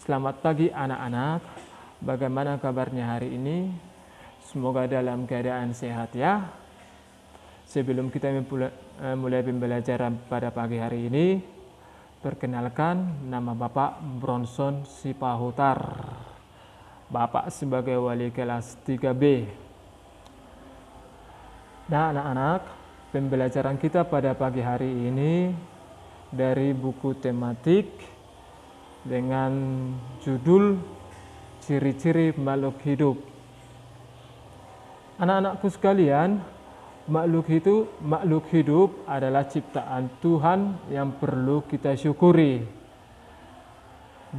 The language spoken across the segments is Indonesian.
Selamat pagi anak-anak, bagaimana kabarnya hari ini? Semoga dalam keadaan sehat ya. Sebelum kita mulai pembelajaran pada pagi hari ini, perkenalkan nama Bapak Bronson Sipahutar. Bapak sebagai wali kelas 3B. Nah anak-anak, pembelajaran kita pada pagi hari ini dari buku tematik dengan judul Ciri-ciri Makhluk Hidup. Anak-anakku sekalian, makhluk hidup adalah ciptaan Tuhan yang perlu kita syukuri.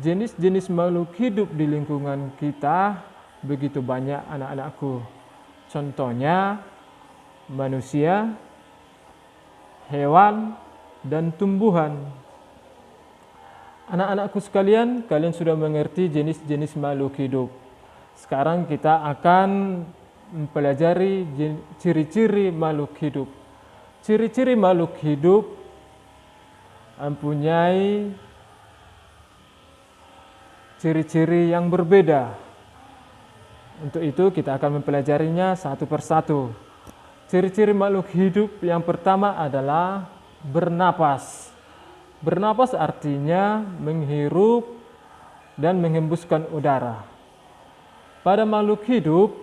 Jenis-jenis makhluk hidup di lingkungan kita begitu banyak anak-anakku. Contohnya manusia, hewan, dan tumbuhan. Anak-anakku sekalian, kalian sudah mengerti jenis-jenis makhluk hidup. Sekarang kita akan mempelajari ciri-ciri makhluk hidup. Ciri-ciri makhluk hidup mempunyai ciri-ciri yang berbeda. Untuk itu kita akan mempelajarinya satu persatu. Ciri-ciri makhluk hidup yang pertama adalah bernapas. Bernapas artinya menghirup dan menghembuskan udara. Pada makhluk hidup,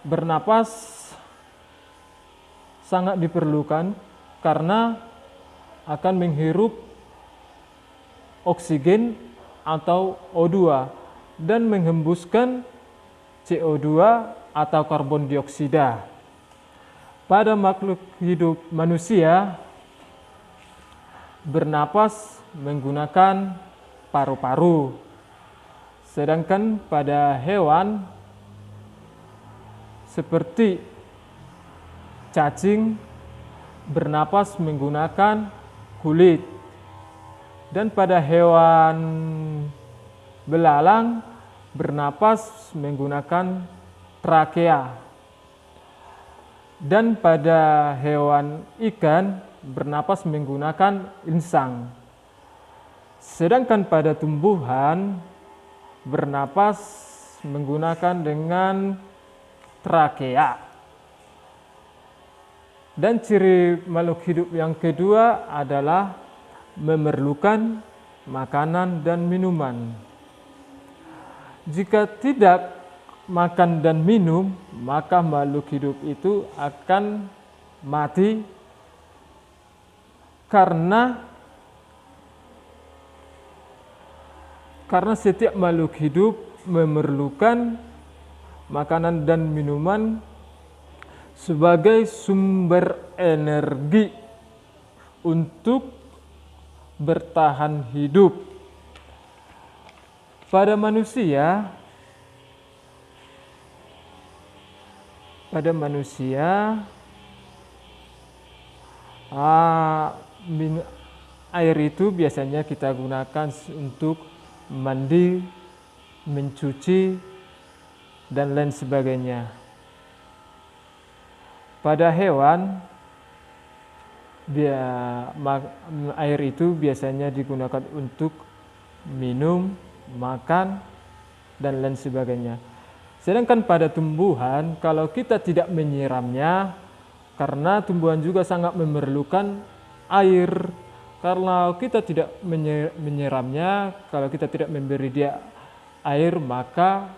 bernapas sangat diperlukan karena akan menghirup oksigen atau O2 dan menghembuskan CO2 atau karbon dioksida. Pada makhluk hidup manusia, bernapas menggunakan paru-paru. Sedangkan pada hewan seperti cacing bernapas menggunakan kulit. Dan pada hewan belalang bernapas menggunakan trakea. Dan pada hewan ikan bernapas menggunakan insang. Sedangkan pada tumbuhan bernapas menggunakan dengan trakea. Dan ciri makhluk hidup yang kedua adalah memerlukan makanan dan minuman. Jika tidak makan dan minum, maka makhluk hidup itu akan mati karena setiap makhluk hidup memerlukan makanan dan minuman sebagai sumber energi untuk bertahan hidup. Pada manusia, air itu biasanya kita gunakan untuk mandi, mencuci, dan lain sebagainya. Pada hewan, air itu biasanya digunakan untuk minum, makan, dan lain sebagainya. Sedangkan pada tumbuhan, kalau kita tidak menyiramnya, karena tumbuhan juga sangat memerlukan air. Kalau kita tidak menyiramnya, kalau kita tidak memberi dia air, maka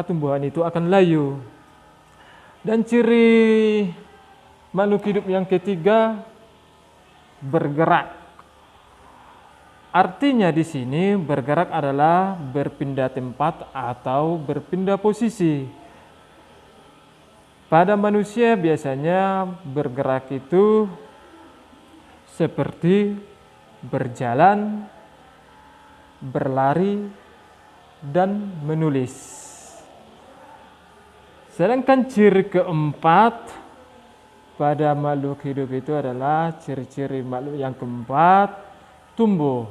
tumbuhan itu akan layu. Dan ciri makhluk hidup yang ketiga, bergerak. Artinya di sini bergerak adalah berpindah tempat atau berpindah posisi. Pada manusia biasanya bergerak itu seperti berjalan, berlari, dan menulis. Sedangkan ciri keempat pada makhluk hidup itu adalah ciri-ciri makhluk yang keempat, tumbuh.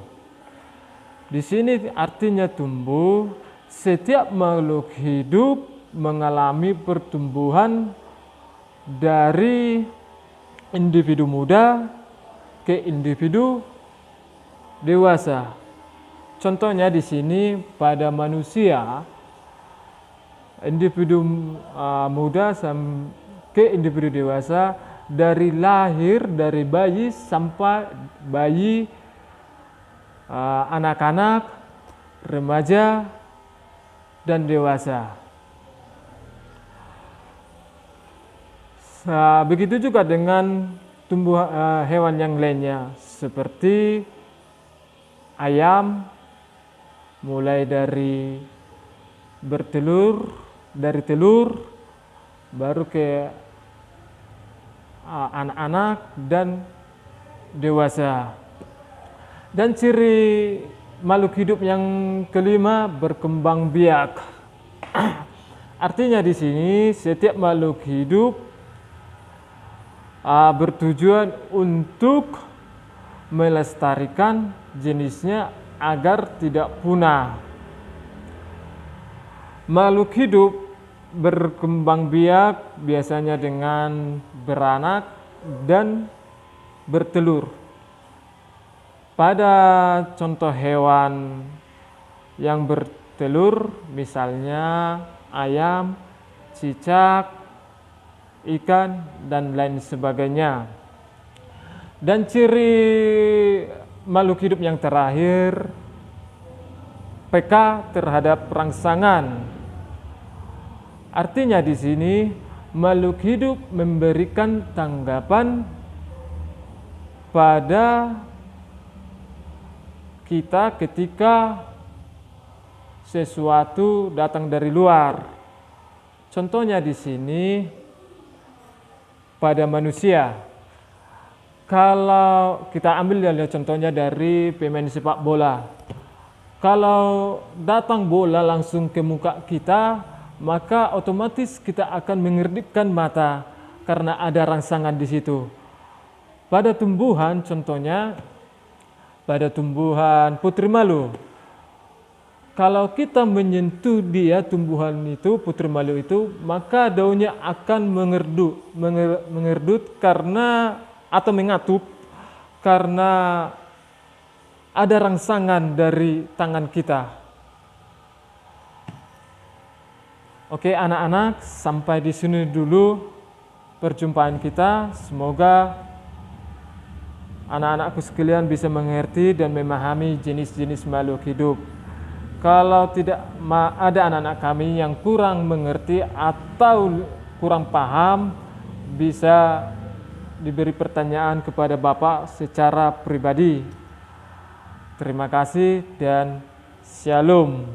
Di sini artinya tumbuh, setiap makhluk hidup mengalami pertumbuhan dari individu muda ke individu dewasa. Contohnya di sini pada manusia, individu muda ke individu dewasa, dari lahir, dari bayi sampai bayi, anak-anak, remaja, dan dewasa. Begitu juga dengan hewan yang lainnya, seperti ayam, mulai dari dari telur, baru ke anak-anak dan dewasa. Dan ciri makhluk hidup yang kelima, berkembang biak. Artinya di sini setiap makhluk hidup bertujuan untuk melestarikan jenisnya agar tidak punah. Makhluk hidup berkembang biak biasanya dengan beranak dan bertelur. Pada contoh hewan yang bertelur, misalnya ayam, cicak, ikan, dan lain sebagainya. Dan ciri makhluk hidup yang terakhir, peka terhadap rangsangan. Artinya di sini makhluk hidup memberikan tanggapan pada kita ketika sesuatu datang dari luar. Contohnya di sini pada manusia. Kalau kita ambil contohnya dari pemain sepak bola. Kalau datang bola langsung ke muka kita, maka otomatis kita akan mengedipkan mata karena ada rangsangan di situ. Pada tumbuhan, contohnya pada tumbuhan putri malu, kalau kita menyentuh dia, tumbuhan itu, putri malu itu, maka daunnya akan mengerdut karena atau mengatup karena ada rangsangan dari tangan kita. Oke, anak-anak, sampai di sini dulu perjumpaan kita. Semoga anak-anakku sekalian bisa mengerti dan memahami jenis-jenis makhluk hidup. Kalau tidak ada anak-anak kami yang kurang mengerti atau kurang paham, bisa diberi pertanyaan kepada Bapak secara pribadi. Terima kasih dan shalom.